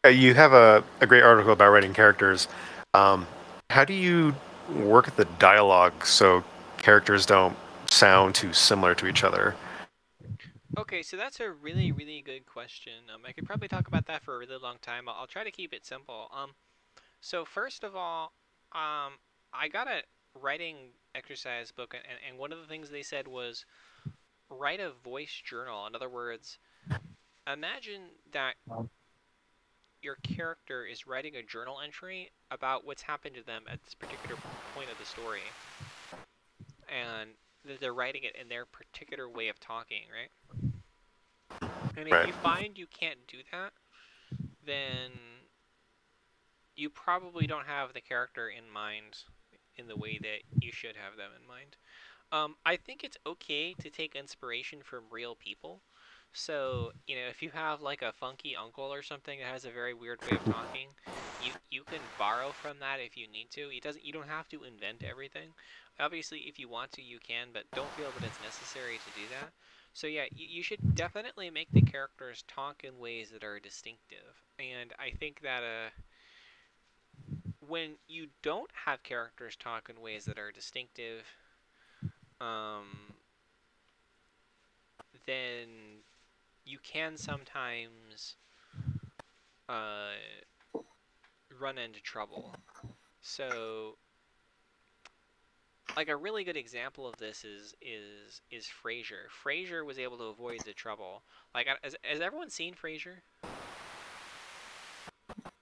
You have a great article about writing characters. Um, how do you work the dialogue so characters don't sound too similar to each other? Okay, so that's a really, really good question. I could probably talk about that for a really long time. I'll try to keep it simple. So first of all, I got a writing exercise book, and one of the things they said was write a voice journal. In other words, imagine that your character is writing a journal entry about what's happened to them at this particular point of the story, and that they're writing it in their particular way of talking, right? And if Right. you find you can't do that, then you probably don't have the character in mind in the way that you should have them in mind. I think it's okay to take inspiration from real people. So, if you have like a funky uncle or something that has a very weird way of talking, you can borrow from that if you need to. You don't have to invent everything. Obviously, if you want to, you can, but don't feel that it's necessary to do that. So yeah, you should definitely make the characters talk in ways that are distinctive. And I think that when you don't have characters talk in ways that are distinctive, um, then you can sometimes uh, run into trouble. So, like a really good example of this is Frasier. Frasier was able to avoid the trouble. Like, has everyone seen Frasier?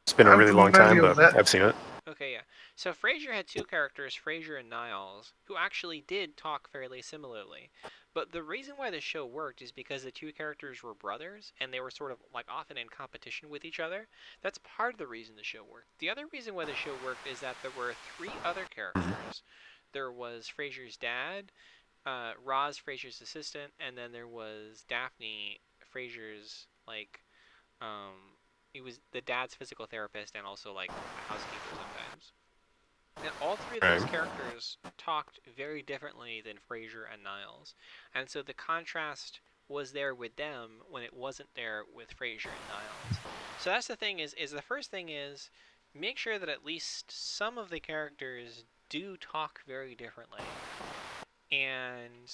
It's been a I'm really long time, familiar with but that. I've seen it. Okay, yeah. So Frasier had two characters, Frasier and Niles, who actually did talk fairly similarly. But the reason why the show worked is because the two characters were brothers and they were sort of like often in competition with each other. That's part of the reason the show worked. The other reason why the show worked is that there were three other Mhm. characters there was Frasier's dad, Roz, Frasier's assistant, and then there was Daphne, Frasier's like, he was the dad's physical therapist and also like a housekeeper sometimes. And all three of those characters talked very differently than Frasier and Niles, and so the contrast was there with them when it wasn't there with Frasier and Niles. So that's the thing is the first thing is make sure that at least some of the characters do talk very differently, and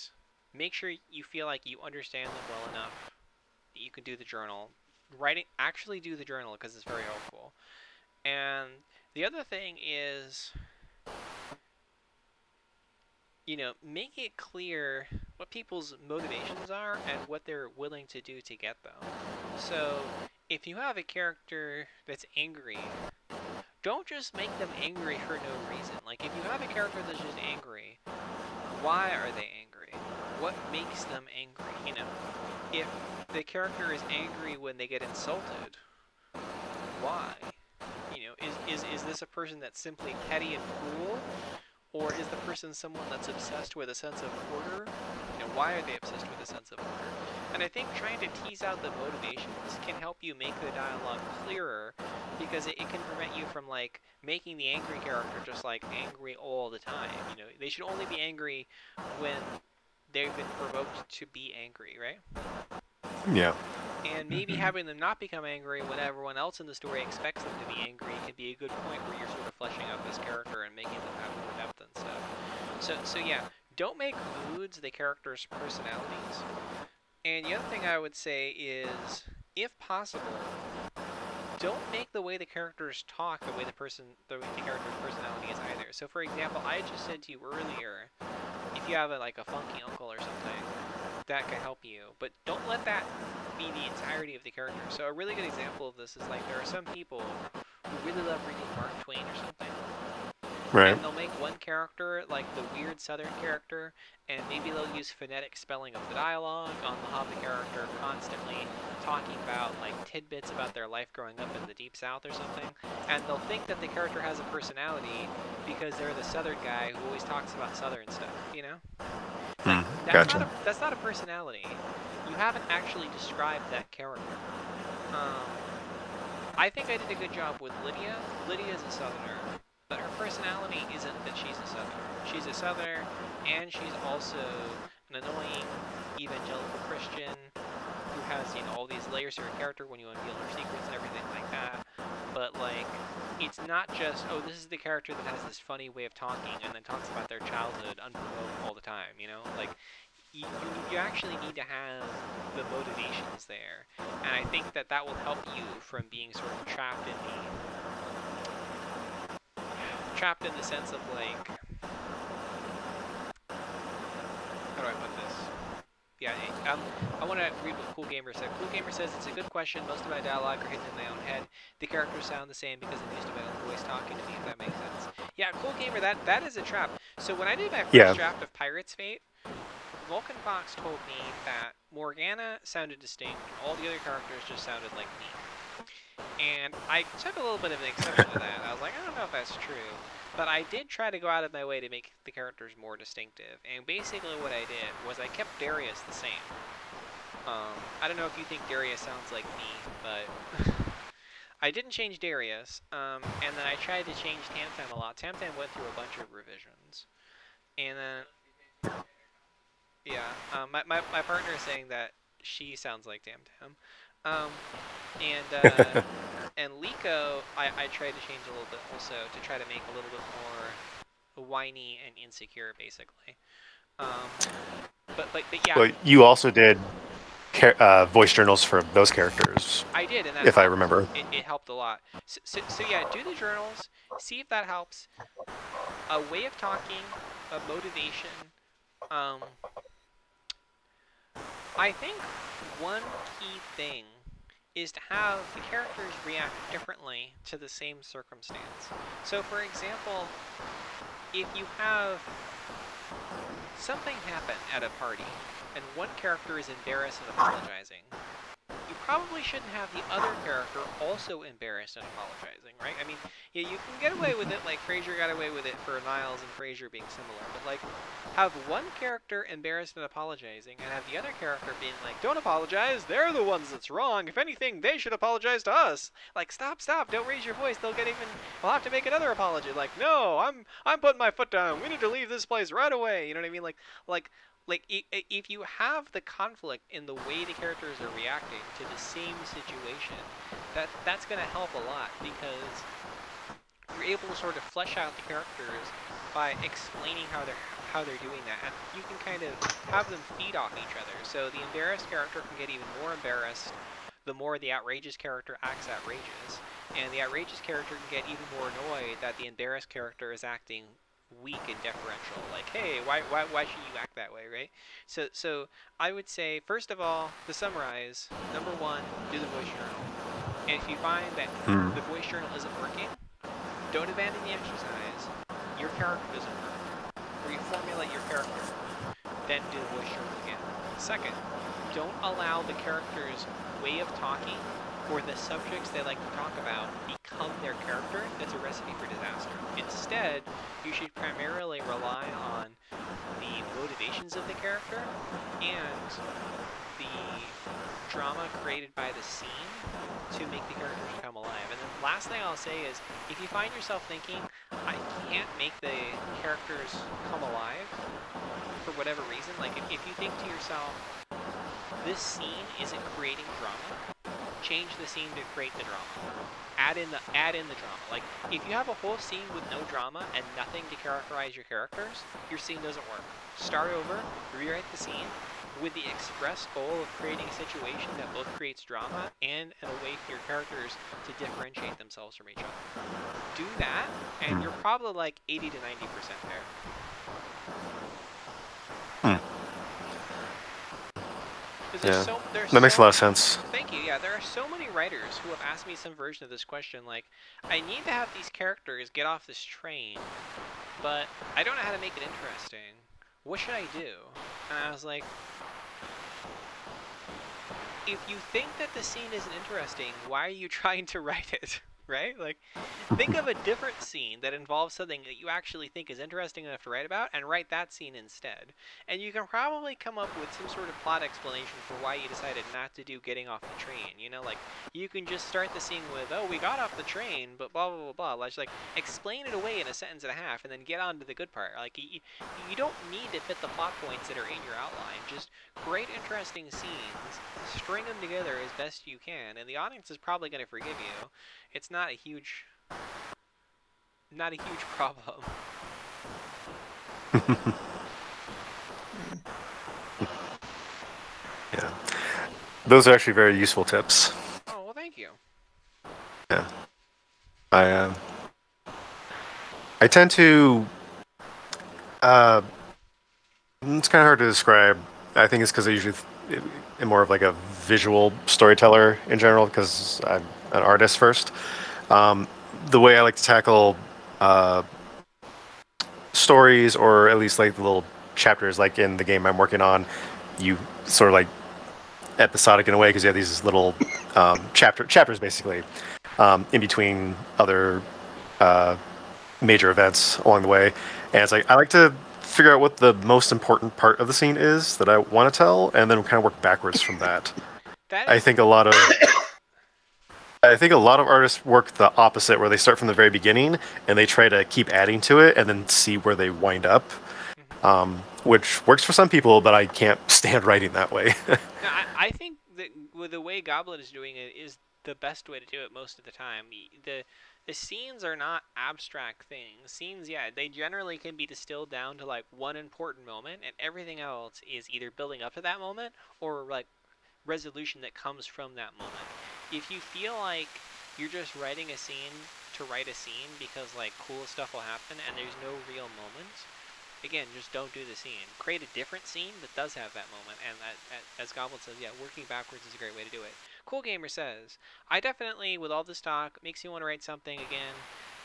make sure you feel like you understand them well enough that you can do the journal. Actually do the journal because it's very helpful. And the other thing is, you know, make it clear what people's motivations are and what they're willing to do to get them. So if you have a character that's angry, don't just make them angry for no reason. Like, if you have a character that's just angry, why are they angry? What makes them angry? You know, if the character is angry when they get insulted, why? You know, is this a person that's simply petty and cruel? Or is the person someone that's obsessed with a sense of order? You know, why are they obsessed with a sense of order? And I think trying to tease out the motivations can help you make the dialogue clearer, because it can prevent you from, like, making the angry character just, like, angry all the time. You know, they should only be angry when they've been provoked to be angry, right? Yeah. And maybe having them not become angry when everyone else in the story expects them to be angry can be a good point where you're sort of fleshing out this character and making them have more depth and stuff. So yeah, don't make moods the characters' personalities. And the other thing I would say is, if possible, don't make the way the characters talk the way the character's personality is either. So for example, I just said to you earlier, if you have like a funky uncle or something, that could help you, but don't let that be the entirety of the character. So a really good example of this is, like, there are some people who really love reading Mark Twain or something. Right. And they'll make one character like the weird Southern character, and maybe they'll use phonetic spelling of the dialogue. On the have the character constantly talking about like tidbits about their life growing up in the Deep South or something, and they'll think that the character has a personality because they're the Southern guy who always talks about Southern stuff, you know? Like, that's not a personality. You haven't actually described that character. I think I did a good job with Lydia. Lydia's a Southerner, but her personality isn't that she's a Southerner. She's a Southerner, and she's also an annoying evangelical Christian who has, you know, all these layers to her character when you unveil her secrets and everything like that. But, like, it's not just, oh, this is the character that has this funny way of talking and then talks about their childhood unprovoked all the time, you know? Like, you actually need to have the motivations there. And I think that will help you from being sort of trapped in the sense of, like, how do I put this? Yeah, I want to read what Cool Gamer said. Cool Gamer says, it's a good question. Most of my dialogue are hidden in my own head. The characters sound the same because I'm used to my own voice talking to me, if that makes sense. Yeah, Cool Gamer, that is a trap. So when I did my first draft of Pirate's Fate, Vulcan Fox told me that Morgana sounded distinct, and all the other characters just sounded like me. And I took a little bit of an exception to that. I was like, I don't know if that's true. But I did try to go out of my way to make the characters more distinctive. And basically what I did was I kept Darius the same. I don't know if you think Darius sounds like me, but I didn't change Darius. And then I tried to change Tamtam a lot. Tamtam went through a bunch of revisions. And then... yeah, my partner is saying that she sounds like Tamtam. And Liko, I tried to change a little bit also to try to make a little bit more whiny and insecure, basically. But yeah. Well, you also did voice journals for those characters. I did, and that if I remember. It helped a lot. So yeah, do the journals, see if that helps. A way of talking, a motivation. I think one key thing is to have the characters react differently to the same circumstance. So for example, if you have something happen at a party and one character is embarrassed and apologizing, you probably shouldn't have the other character also embarrassed and apologizing, right? I mean, yeah, you can get away with it, like Fraser got away with it for Niles and Fraser being similar, but like, have one character embarrassed and apologizing, and have the other character being like, don't apologize, they're the ones that's wrong. If anything, they should apologize to us. Like, stop, don't raise your voice. We'll have to make another apology. Like, no, I'm putting my foot down. We need to leave this place right away. You know what I mean? Like if you have the conflict in the way the characters are reacting to the same situation, that's going to help a lot, because you're able to sort of flesh out the characters by explaining how they're doing that, and you can kind of have them feed off each other. So the embarrassed character can get even more embarrassed the more the outrageous character acts outrageous, and the outrageous character can get even more annoyed that the embarrassed character is acting weak and deferential. Like, hey, why should you act that way, right? So I would say, first of all, to summarize, number one, do the voice journal. And if you find that the voice journal isn't working, don't abandon the exercise. Your character doesn't work. Reformulate your character. Then do the voice journal again. Second, don't allow the character's way of talking or the subjects they like to talk about become their character. That's a recipe for disaster. Instead, you should primarily rely on the motivations of the character and the drama created by the scene to make the characters come alive. And then last thing I'll say is, if you find yourself thinking, I can't make the characters come alive for whatever reason, like if you think to yourself, this scene isn't creating drama, change the scene to create the drama. Add in the drama. Like, if you have a whole scene with no drama and nothing to characterize your characters, your scene doesn't work. Start over, rewrite the scene with the express goal of creating a situation that both creates drama and a way for your characters to differentiate themselves from each other. Do that, and you're probably like 80 to 90% there. Yeah, that makes a lot of sense. Thank you. Yeah, there are so many writers who have asked me some version of this question, like, I need to have these characters get off this train, but I don't know how to make it interesting. What should I do? And I was like, if you think that the scene isn't interesting, why are you trying to write it? Right? Like, think of a different scene that involves something that you actually think is interesting enough to write about, and write that scene instead. And you can probably come up with some sort of plot explanation for why you decided not to do getting off the train. You know, like, you can just start the scene with, oh, we got off the train, but blah, blah, blah, blah. Like, explain it away in a sentence and a half, and then get on to the good part. Like, you don't need to fit the plot points that are in your outline. Just create interesting scenes, string them together as best you can, and the audience is probably going to forgive you. It's not a huge problem. Yeah, those are actually very useful tips. Oh, well, thank you. Yeah, I tend to. It's kind of hard to describe. I think it's because I usually am more of like a visual storyteller in general, because I'm an artist first. The way I like to tackle stories, or at least like the little chapters, like in the game I'm working on, you sort of like episodic in a way, because you have these little chapters basically in between other major events along the way, and it's like I like to figure out what the most important part of the scene is that I want to tell, and then kind of work backwards from that. I think a lot of artists work the opposite, where they start from the very beginning and they try to keep adding to it and then see where they wind up, which works for some people, but I can't stand writing that way. No, I think that with the way Goblet is doing it is the best way to do it most of the time. The scenes are not abstract things. Scenes, yeah, they generally can be distilled down to like one important moment, and everything else is either building up to that moment or like resolution that comes from that moment. If you feel like you're just writing a scene to write a scene because like cool stuff will happen and there's no real moment, again, just don't do the scene. Create a different scene that does have that moment, and as Goblin says, yeah, working backwards is a great way to do it. Cool Gamer says, I definitely, with all this talk, makes me want to write something again,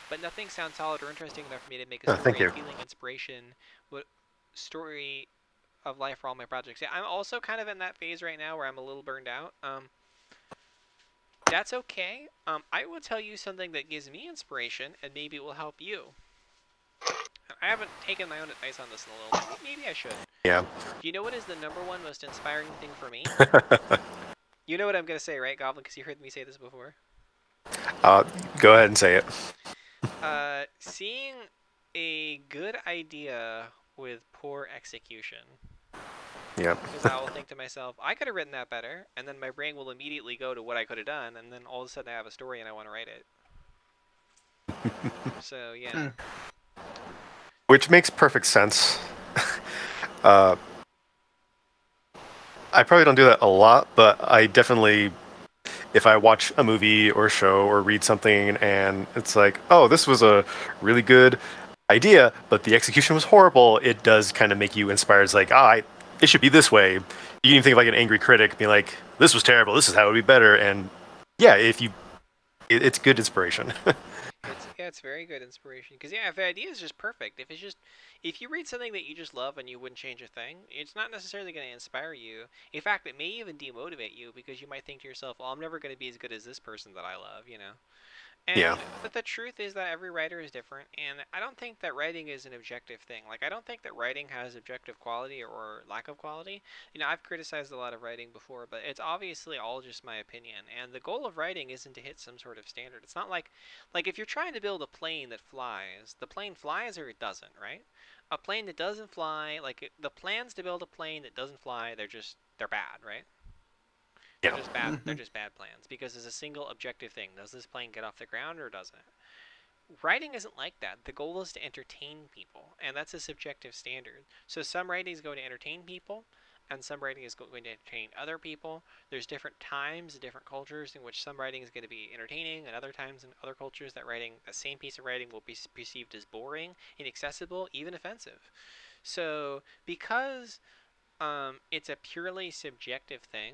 but nothing sounds solid or interesting enough for me to make a story feeling inspiration. What story of life for all my projects? Yeah, I'm also kind of in that phase right now where I'm a little burned out. That's okay. I will tell you something that gives me inspiration, and maybe it will help you. I haven't taken my own advice on this in a little bit. Maybe I should. Yeah. Do you know what is the #1 most inspiring thing for me? You know what I'm going to say, right, Goblin? Because you heard me say this before. Go ahead and say it. Seeing a good idea with poor execution. Yeah. Because I will think to myself, I could have written that better, and then my brain will immediately go to what I could have done, and then all of a sudden I have a story and I want to write it. So, yeah. Which makes perfect sense. I probably don't do that a lot, but I definitely, if I watch a movie or a show or read something and it's like, oh, this was a really good idea, but the execution was horrible, it does kind of make you inspired. It's like, it should be this way. You can even think of like an angry critic being like, this was terrible, this is how it would be better. And yeah, it's good inspiration. It's very good inspiration. Because, yeah, if the idea is just perfect, if you read something that you just love and you wouldn't change a thing, it's not necessarily going to inspire you. In fact, it may even demotivate you because you might think to yourself, well, I'm never going to be as good as this person that I love, you know? And Yeah. But the truth is that every writer is different, and I don't think that writing is an objective thing. Like, I don't think that writing has objective quality or lack of quality. You know, I've criticized a lot of writing before, but it's obviously all just my opinion. And the goal of writing isn't to hit some sort of standard. It's not like if you're trying to build a plane that flies, the plane flies or it doesn't, right? A plane that doesn't fly, the plans to build a plane that doesn't fly, they're bad, right? Yeah. They're just bad. They're just bad plans because there's a single objective thing: does this plane get off the ground or doesn't it? Writing isn't like that. The goal is to entertain people, and that's a subjective standard. So some writing is going to entertain people, and some writing is going to entertain other people. There's different times and different cultures in which some writing is going to be entertaining, and other times in other cultures that same piece of writing will be perceived as boring, inaccessible, even offensive. So because it's a purely subjective thing,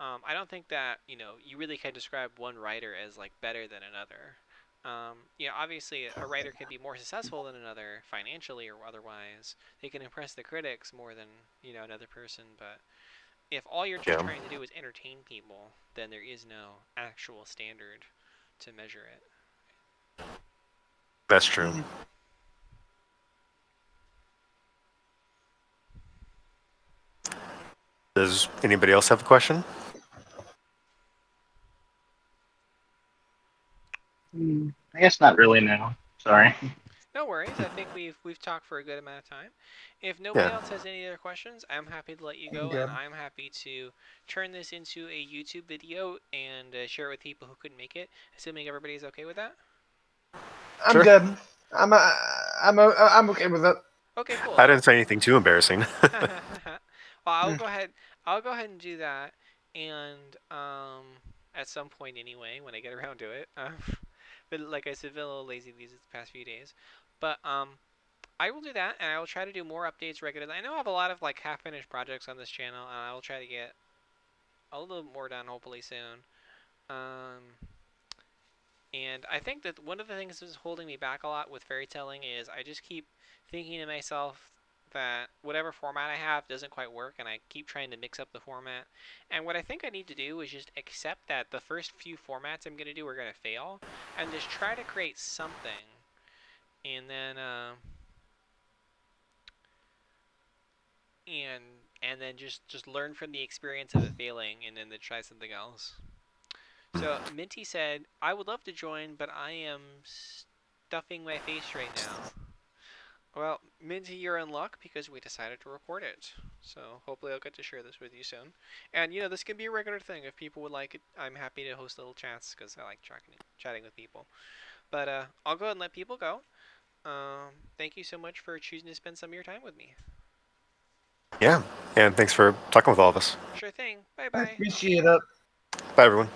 I don't think that you really can describe one writer as like better than another. Obviously a writer can be more successful than another financially or otherwise. They can impress the critics more than another person. But if all you're just trying to do is entertain people, then there is no actual standard to measure it. That's true. Does anybody else have a question? I guess not really, no. Sorry. No worries. I think we've talked for a good amount of time. If nobody else has any other questions, I'm happy to let you go, and I'm happy to turn this into a YouTube video and share it with people who couldn't make it, assuming everybody's okay with that. I'm good. I'm okay with it. Okay, cool. I didn't say anything too embarrassing. Well, I'll go ahead and do that, and at some point anyway, when I get around to it. But like I said, been a little lazy these past few days. But I will do that, and I will try to do more updates regularly. I know I have a lot of like half-finished projects on this channel, and I will try to get a little more done hopefully soon. And I think that one of the things that's holding me back a lot with fairy telling is I just keep thinking to myself that whatever format I have doesn't quite work, and I keep trying to mix up the format. And what I think I need to do is just accept that the first few formats I'm going to do are going to fail, and just try to create something, and then and then just learn from the experience of it failing, and then try something else. So Minty said, I would love to join, but I am stuffing my face right now. Well, Minty, you're in luck because we decided to record it. So hopefully I'll get to share this with you soon. And, this can be a regular thing. If people would like it, I'm happy to host little chats because I like chatting with people. But I'll go ahead and let people go. Thank you so much for choosing to spend some of your time with me. Yeah, and thanks for talking with all of us. Sure thing. Bye-bye. Appreciate it. Bye, everyone.